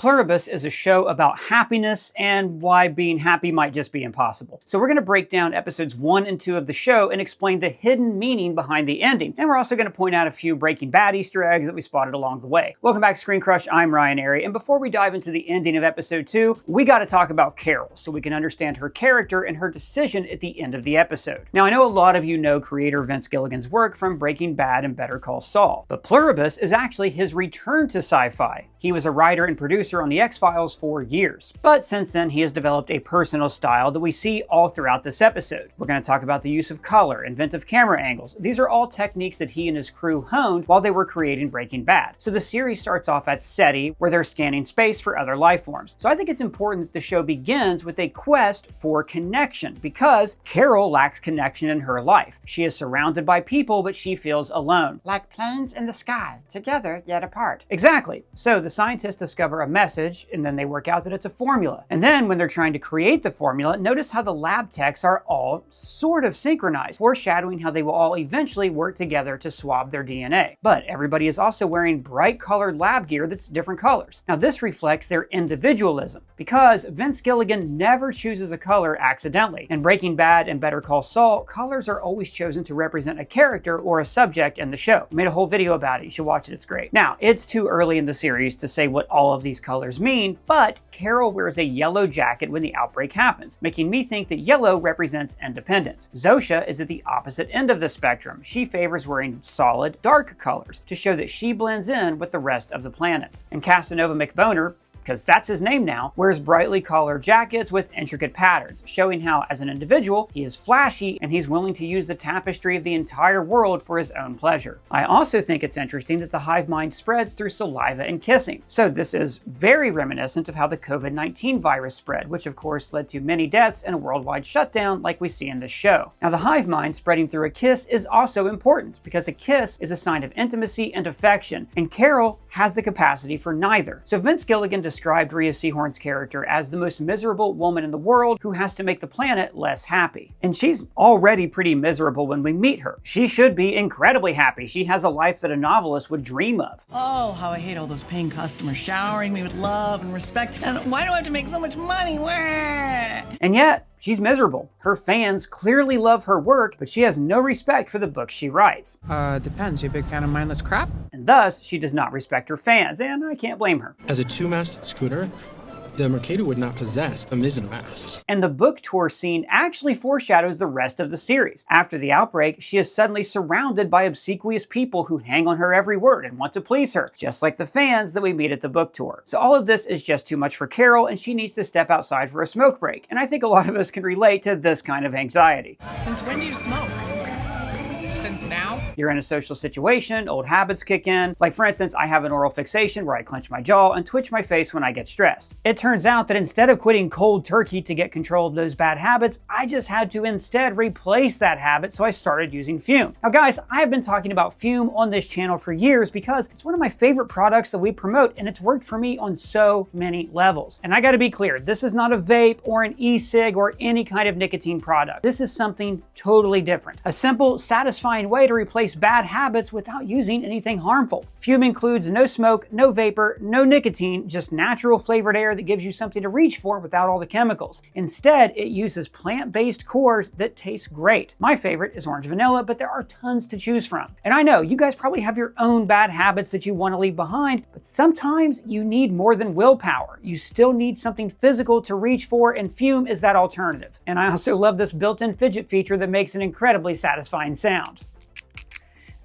Pluribus is a show about happiness and why being happy might just be impossible. So we're going to break down episodes 1 and 2 of the show and explain the hidden meaning behind the ending. And we're also going to point out a few Breaking Bad Easter eggs that we spotted along the way. Welcome back to ScreenCrush, I'm Ryan Arey, and before we dive into the ending of episode 2, we got to talk about Carol so we can understand her character and her decision at the end of the episode. Now I know a lot of you know creator Vince Gilligan's work from Breaking Bad and Better Call Saul, but Pluribus is actually his return to sci-fi. He was a writer and producer on The X-Files for years, but since then he has developed a personal style that we see all throughout this episode. We're going to talk about the use of color, inventive camera angles. These are all techniques that he and his crew honed while they were creating Breaking Bad. So the series starts off at SETI, where they're scanning space for other life forms. So I think it's important that the show begins with a quest for connection, because Carol lacks connection in her life. She is surrounded by people, but she feels alone. Like planes in the sky, together yet apart. Exactly. So the scientists discover a message, and then they work out that it's a formula. And then when they're trying to create the formula, notice how the lab techs are all sort of synchronized, foreshadowing how they will all eventually work together to swab their DNA. But everybody is also wearing bright colored lab gear that's different colors. Now this reflects their individualism, because Vince Gilligan never chooses a color accidentally. In Breaking Bad and Better Call Saul, colors are always chosen to represent a character or a subject in the show. I made a whole video about it, you should watch it, it's great. Now, it's too early in the series to say what all of these colors mean, but Carol wears a yellow jacket when the outbreak happens, making me think that yellow represents independence. Zosha is at the opposite end of the spectrum. She favors wearing solid, dark colors to show that she blends in with the rest of the planet. And Casanova McBoner, because that's his name now, wears brightly colored jackets with intricate patterns, showing how, as an individual, he is flashy and he's willing to use the tapestry of the entire world for his own pleasure. I also think it's interesting that the hive mind spreads through saliva and kissing. So this is very reminiscent of how the COVID-19 virus spread, which of course led to many deaths and a worldwide shutdown like we see in this show. Now the hive mind spreading through a kiss is also important, because a kiss is a sign of intimacy and affection, and Carol has the capacity for neither. So Vince Gilligan described Rhea Seehorn's character as the most miserable woman in the world who has to make the planet less happy. And she's already pretty miserable when we meet her. She should be incredibly happy. She has a life that a novelist would dream of. Oh, how I hate all those paying customers showering me with love and respect. And why do I have to make so much money? And yet, she's miserable. Her fans clearly love her work, but she has no respect for the books she writes. Depends. You a big fan of mindless crap? And thus, she does not respect her fans, and I can't blame her. As a two-masted scooter, the Mercator would not possess a mizzenmast. And the book tour scene actually foreshadows the rest of the series. After the outbreak, she is suddenly surrounded by obsequious people who hang on her every word and want to please her, just like the fans that we meet at the book tour. So all of this is just too much for Carol, and she needs to step outside for a smoke break. And I think a lot of us can relate to this kind of anxiety. Since when do you smoke? Since now? You're in a social situation, old habits kick in. Like for instance, I have an oral fixation where I clench my jaw and twitch my face when I get stressed. It turns out that instead of quitting cold turkey to get control of those bad habits, I just had to instead replace that habit, so I started using Fume. Now guys, I have been talking about Fume on this channel for years because it's one of my favorite products that we promote, and it's worked for me on so many levels. And I gotta be clear, this is not a vape or an e-cig or any kind of nicotine product. This is something totally different. A simple, satisfying way to replace bad habits without using anything harmful. Fume includes no smoke, no vapor, no nicotine, just natural flavored air that gives you something to reach for without all the chemicals. Instead, it uses plant-based cores that taste great. My favorite is orange vanilla, but there are tons to choose from. And I know you guys probably have your own bad habits that you want to leave behind, but sometimes you need more than willpower. You still need something physical to reach for, and Fume is that alternative. And I also love this built-in fidget feature that makes an incredibly satisfying sound.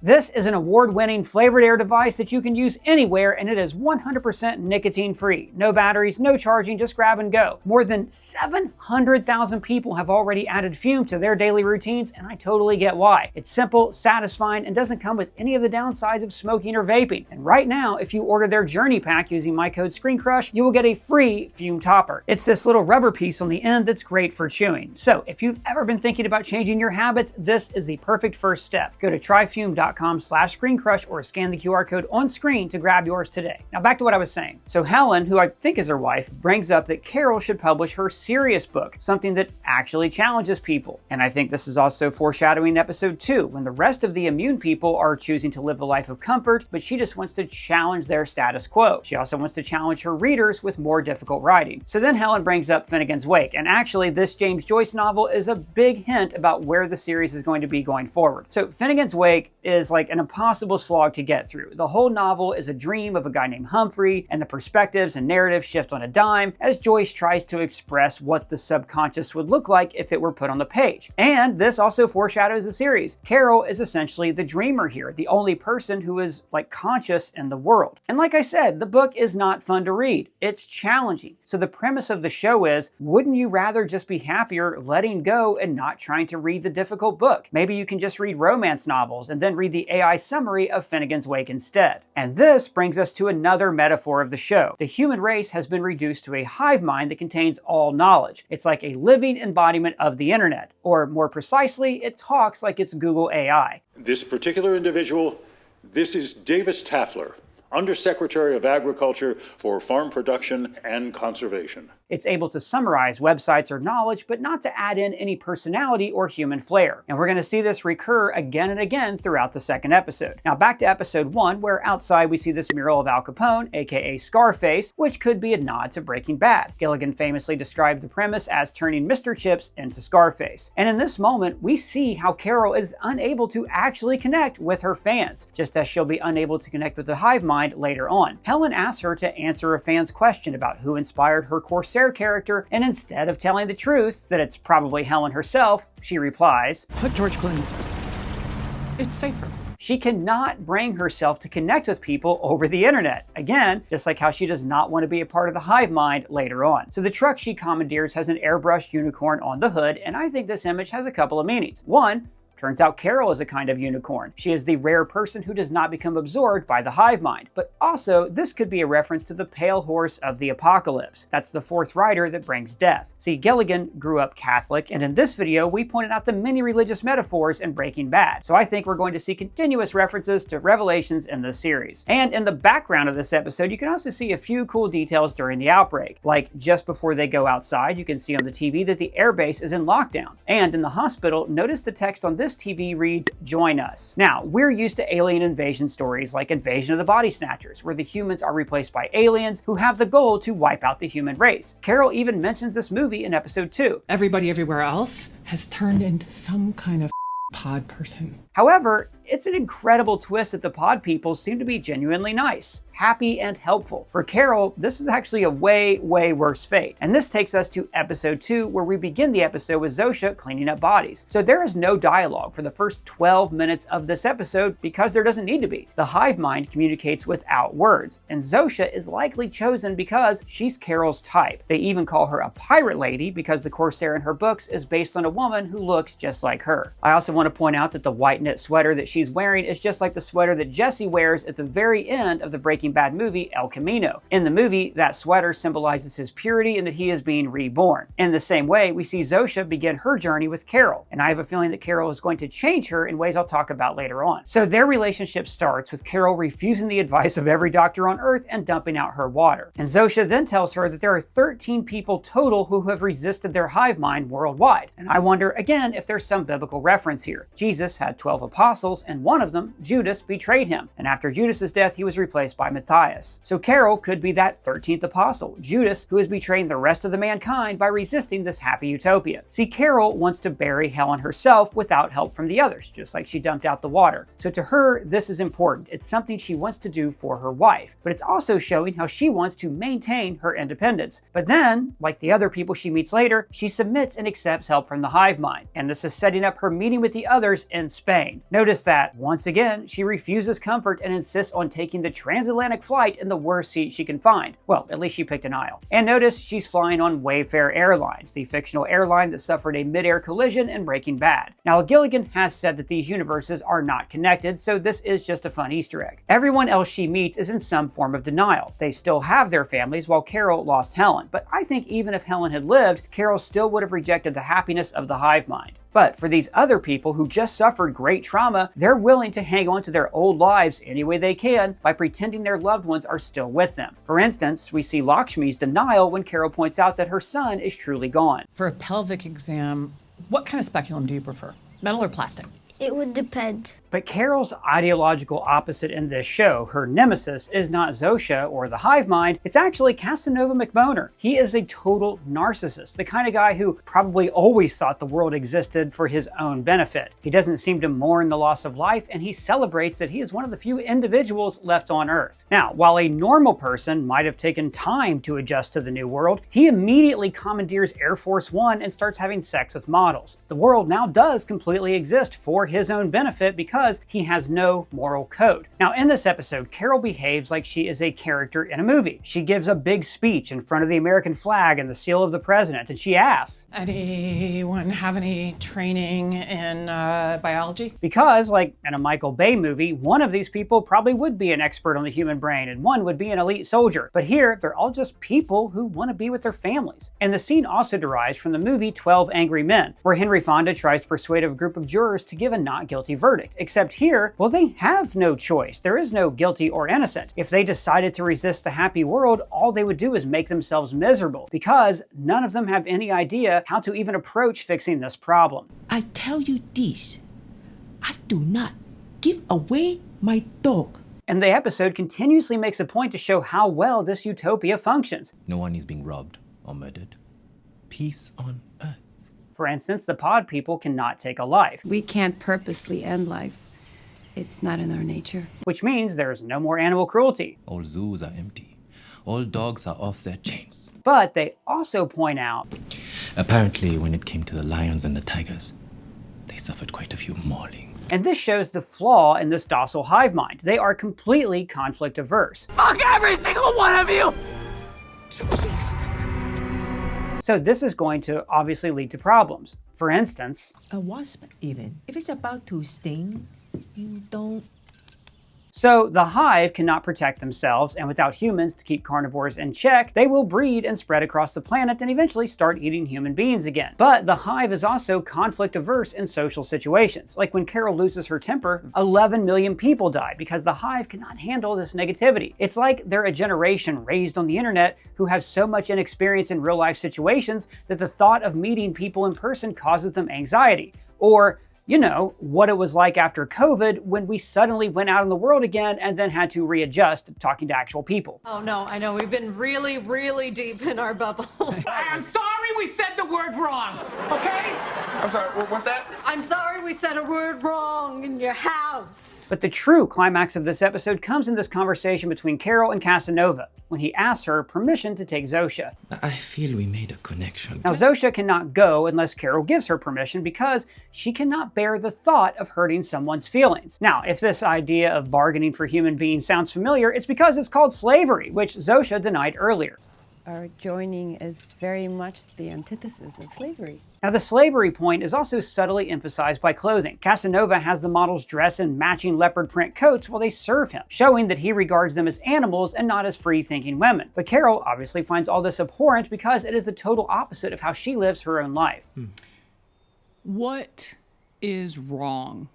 This is an award-winning flavored air device that you can use anywhere, and it is 100% nicotine-free. No batteries, no charging, just grab and go. More than 700,000 people have already added Fume to their daily routines, and I totally get why. It's simple, satisfying, and doesn't come with any of the downsides of smoking or vaping. And right now, if you order their Journey Pack using my code ScreenCrush, you will get a free Fume topper. It's this little rubber piece on the end that's great for chewing. So if you've ever been thinking about changing your habits, this is the perfect first step. Go to tryfume.com pluribus.com/ScreenCrush or scan the QR code on screen to grab yours today. Now back to what I was saying. So Helen, who I think is her wife, brings up that Carol should publish her serious book, something that actually challenges people. And I think this is also foreshadowing episode 2, when the rest of the immune people are choosing to live a life of comfort, but she just wants to challenge their status quo. She also wants to challenge her readers with more difficult writing. So then Helen brings up Finnegan's Wake, and actually this James Joyce novel is a big hint about where the series is going to be going forward. So Finnegan's Wake is like an impossible slog to get through. The whole novel is a dream of a guy named Humphrey, and the perspectives and narratives shift on a dime as Joyce tries to express what the subconscious would look like if it were put on the page. And this also foreshadows the series. Carol is essentially the dreamer here, the only person who is like conscious in the world. And like I said, the book is not fun to read. It's challenging. So the premise of the show is, wouldn't you rather just be happier letting go and not trying to read the difficult book? Maybe you can just read romance novels and then read the AI summary of Finnegan's Wake instead. And this brings us to another metaphor of the show. The human race has been reduced to a hive mind that contains all knowledge. It's like a living embodiment of the internet, or more precisely, it talks like it's Google AI. This particular individual, this is Davis Taffler, Undersecretary of Agriculture for Farm Production and Conservation. It's able to summarize websites or knowledge, but not to add in any personality or human flair. And we're going to see this recur again and again throughout the second episode. Now back to episode 1, where outside we see this mural of Al Capone, aka Scarface, which could be a nod to Breaking Bad. Gilligan famously described the premise as turning Mr. Chips into Scarface. And in this moment, we see how Carol is unable to actually connect with her fans, just as she'll be unable to connect with the hive mind later on. Helen asks her to answer a fan's question about who inspired her Corsair character, and instead of telling the truth, that it's probably Helen herself, she replies, Put George Clooney. It's safer. She cannot bring herself to connect with people over the internet. Again, just like how she does not want to be a part of the hive mind later on. So the truck she commandeers has an airbrushed unicorn on the hood, and I think this image has a couple of meanings. One, turns out Carol is a kind of unicorn. She is the rare person who does not become absorbed by the hive mind. But also, this could be a reference to the pale horse of the apocalypse. That's the fourth rider that brings death. See, Gilligan grew up Catholic, and in this video, we pointed out the many religious metaphors in Breaking Bad. So I think we're going to see continuous references to Revelations in this series. And in the background of this episode, you can also see a few cool details during the outbreak. Like, just before they go outside, you can see on the TV that the airbase is in lockdown. And in the hospital, notice the text on this TV reads, "Join us." Now, we're used to alien invasion stories like Invasion of the Body Snatchers, where the humans are replaced by aliens who have the goal to wipe out the human race. Carol even mentions this movie in episode 2. Everybody everywhere else has turned into some kind of pod person. However, it's an incredible twist that the pod people seem to be genuinely nice, happy, and helpful. For Carol, this is actually a way worse fate. And this takes us to episode 2, where we begin the episode with Zosha cleaning up bodies. So there is no dialogue for the first 12 minutes of this episode because there doesn't need to be. The hive mind communicates without words, and Zosha is likely chosen because she's Carol's type. They even call her a pirate lady because the Corsair in her books is based on a woman who looks just like her. I also want to point out that the white knit sweater that she's wearing is just like the sweater that Jesse wears at the very end of the Breaking Bad movie El Camino. In the movie, that sweater symbolizes his purity and that he is being reborn. In the same way, we see Zosha begin her journey with Carol, and I have a feeling that Carol is going to change her in ways I'll talk about later on. So their relationship starts with Carol refusing the advice of every doctor on Earth and dumping out her water. And Zosha then tells her that there are 13 people total who have resisted their hive mind worldwide. And I wonder, again, if there's some biblical reference here. Jesus had 12 apostles, and one of them, Judas, betrayed him. And after Judas's death, he was replaced by Matthias. So Carol could be that 13th apostle, Judas, who is betraying the rest of the mankind by resisting this happy utopia. See, Carol wants to bury Helen herself without help from the others, just like she dumped out the water. So to her, this is important. It's something she wants to do for her wife, but it's also showing how she wants to maintain her independence. But then, like the other people she meets later, she submits and accepts help from the hive mind. And this is setting up her meeting with the others in Spain. Notice that, once again, she refuses comfort and insists on taking the transatlantic flight in the worst seat she can find. Well, at least she picked an aisle. And notice she's flying on Wayfair Airlines, the fictional airline that suffered a mid-air collision in Breaking Bad. Now, Gilligan has said that these universes are not connected, so this is just a fun Easter egg. Everyone else she meets is in some form of denial. They still have their families while Carol lost Helen. But I think even if Helen had lived, Carol still would have rejected the happiness of the hive mind. But for these other people who just suffered great trauma, they're willing to hang on to their old lives any way they can by pretending their loved ones are still with them. For instance, we see Lakshmi's denial when Carol points out that her son is truly gone. For a pelvic exam, what kind of speculum do you prefer? Metal or plastic? It would depend. But Carol's ideological opposite in this show, her nemesis, is not Zosha or the hive mind, it's actually Casanova McBoner. He is a total narcissist, the kind of guy who probably always thought the world existed for his own benefit. He doesn't seem to mourn the loss of life, and he celebrates that he is one of the few individuals left on Earth. Now, while a normal person might have taken time to adjust to the new world, he immediately commandeers Air Force One and starts having sex with models. The world now does completely exist for his own benefit because he has no moral code. Now, in this episode, Carol behaves like she is a character in a movie. She gives a big speech in front of the American flag and the seal of the president, and she asks, Anyone have any training in biology? because, like in a Michael Bay movie, one of these people probably would be an expert on the human brain and one would be an elite soldier. But here, they're all just people who want to be with their families. And the scene also derives from the movie 12 Angry Men, where Henry Fonda tries to persuade a group of jurors to give a not guilty verdict. Except here, well, they have no choice. There is no guilty or innocent. If they decided to resist the happy world, all they would do is make themselves miserable, because none of them have any idea how to even approach fixing this problem. I tell you this, I do not give away my dog. And the episode continuously makes a point to show how well this utopia functions. No one is being robbed or murdered. Peace on earth. For instance, the pod people cannot take a life. We can't purposely end life. It's not in our nature. Which means there's no more animal cruelty. All zoos are empty. All dogs are off their chains. But they also point out, Apparently, when it came to the lions and the tigers, they suffered quite a few maulings. and this shows the flaw in this docile hive mind. They are completely conflict averse. Fuck every single one of you! So this is going to obviously lead to problems. For instance, A wasp, even. If it's about to sting, you don't. so the hive cannot protect themselves, and without humans to keep carnivores in check, they will breed and spread across the planet and eventually start eating human beings again. But the hive is also conflict averse in social situations. Like when Carol loses her temper, 11 million people die because the hive cannot handle this negativity. It's like they're a generation raised on the internet who have so much inexperience in real life situations that the thought of meeting people in person causes them anxiety. Or you know, what it was like after COVID when we suddenly went out in the world again and then had to readjust to talking to actual people. Oh no, I know, we've been really, really deep in our bubble. I'm sorry we said the word wrong, okay? I'm sorry, what's that? I'm sorry we said a word wrong in your house. But the true climax of this episode comes in this conversation between Carol and Casanova, when he asks her permission to take Zosha. I feel we made a connection. Now Zosha cannot go unless Carol gives her permission because she cannot bear the thought of hurting someone's feelings. Now, if this idea of bargaining for human beings sounds familiar, it's because it's called slavery, which Zosha denied earlier. Our joining is very much the antithesis of slavery. Now, the slavery point is also subtly emphasized by clothing. Casanova has the models dress in matching leopard print coats while they serve him, showing that he regards them as animals and not as free-thinking women. But Carol obviously finds all this abhorrent because it is the total opposite of how she lives her own life. What is wrong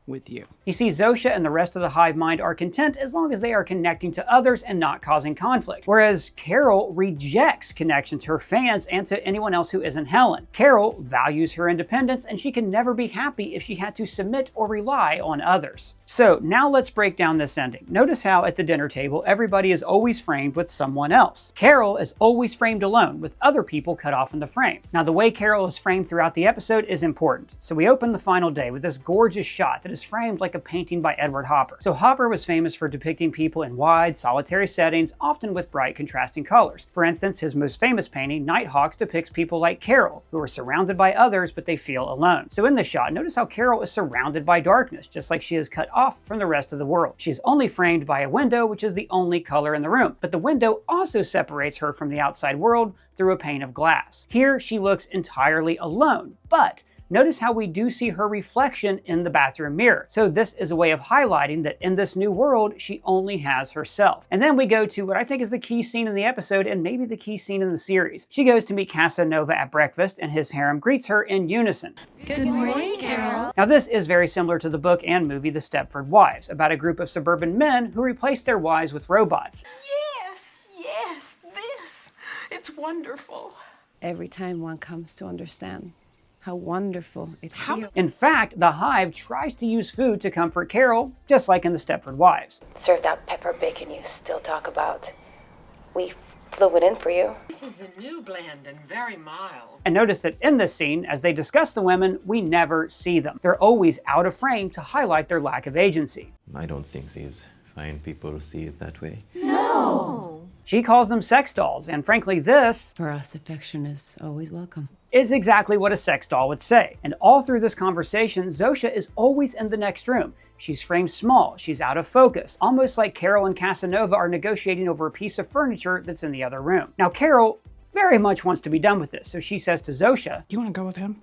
with you? You see, Zosha and the rest of the hive mind are content as long as they are connecting to others and not causing conflict. Whereas Carol rejects connection to her fans and to anyone else who isn't Helen. Carol values her independence and she can never be happy if she had to submit or rely on others. So now let's break down this ending. Notice how at the dinner table, everybody is always framed with someone else. Carol is always framed alone with other people cut off in the frame. Now the way Carol is framed throughout the episode is important. So we open the final day with this gorgeous shot that is framed like a painting by Edward Hopper. So Hopper was famous for depicting people in wide, solitary settings, often with bright, contrasting colors. For instance, his most famous painting, Nighthawks, depicts people like Carol, who are surrounded by others, but they feel alone. So in this shot, notice how Carol is surrounded by darkness, just like she is cut off from the rest of the world. She is only framed by a window, which is the only color in the room. But the window also separates her from the outside world through a pane of glass. Here, she looks entirely alone, but notice how we do see her reflection in the bathroom mirror. So this is a way of highlighting that in this new world, she only has herself. And then we go to what I think is the key scene in the episode and maybe the key scene in the series. She goes to meet Casanova at breakfast and his harem greets her in unison. Good morning, Carol. Now this is very similar to the book and movie The Stepford Wives, about a group of suburban men who replace their wives with robots. Yes, this. It's wonderful. Every time one comes to understand how wonderful it feels. In fact, the hive tries to use food to comfort Carol, just like in The Stepford Wives. Serve that pepper bacon you still talk about. We flew it in for you. This is a new blend and very mild. And notice that in this scene, as they discuss the women, we never see them. They're always out of frame to highlight their lack of agency. I don't think these fine people see it that way. No. She calls them sex dolls, and frankly this, For us, affection is always welcome. is exactly what a sex doll would say. And all through this conversation, Zosha is always in the next room. She's framed small, she's out of focus, almost like Carol and Casanova are negotiating over a piece of furniture that's in the other room. Now Carol very much wants to be done with this, so she says to Zosha, You want to go with him?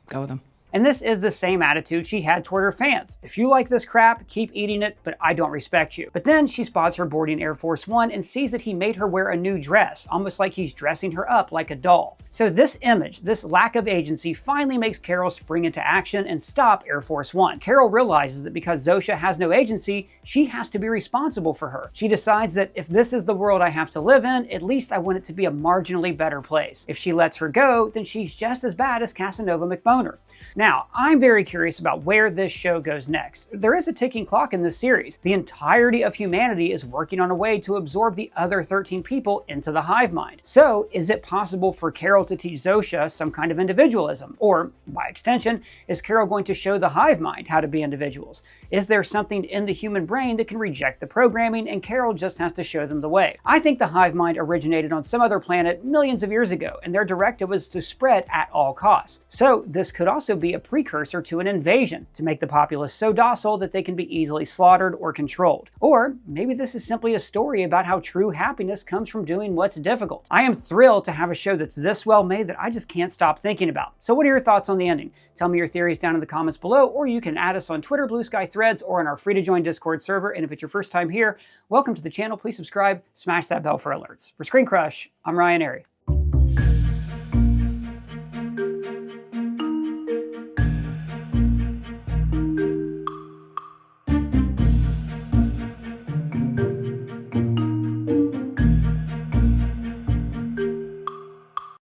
Go with him. and this is the same attitude she had toward her fans. If you like this crap, keep eating it, but I don't respect you. But then she spots her boarding Air Force One and sees that he made her wear a new dress, almost like he's dressing her up like a doll. So this image, this lack of agency, finally makes Carol spring into action and stop Air Force One. Carol realizes that because Zosha has no agency, she has to be responsible for her. She decides that if this is the world I have to live in, at least I want it to be a marginally better place. If she lets her go, then she's just as bad as Casanova McBoner. Now, I'm very curious about where this show goes next. There is a ticking clock in this series. The entirety of humanity is working on a way to absorb the other 13 people into the hive mind. So, is it possible for Carol to teach Zosha some kind of individualism? Or, by extension, is Carol going to show the hive mind how to be individuals? Is there something in the human brain that can reject the programming and Carol just has to show them the way? I think the hive mind originated on some other planet millions of years ago, and their directive was to spread at all costs. So, this could also be a precursor to an invasion, to make the populace so docile that they can be easily slaughtered or controlled. Or maybe this is simply a story about how true happiness comes from doing what's difficult. I am thrilled to have a show that's this well made that I just can't stop thinking about. So what are your thoughts on the ending? Tell me your theories down in the comments below, or you can add us on Twitter, Blue Sky Threads, or on our free to join Discord server. And if it's your first time here, welcome to the channel. Please subscribe, smash that bell for alerts. For ScreenCrush, I'm Ryan Arey.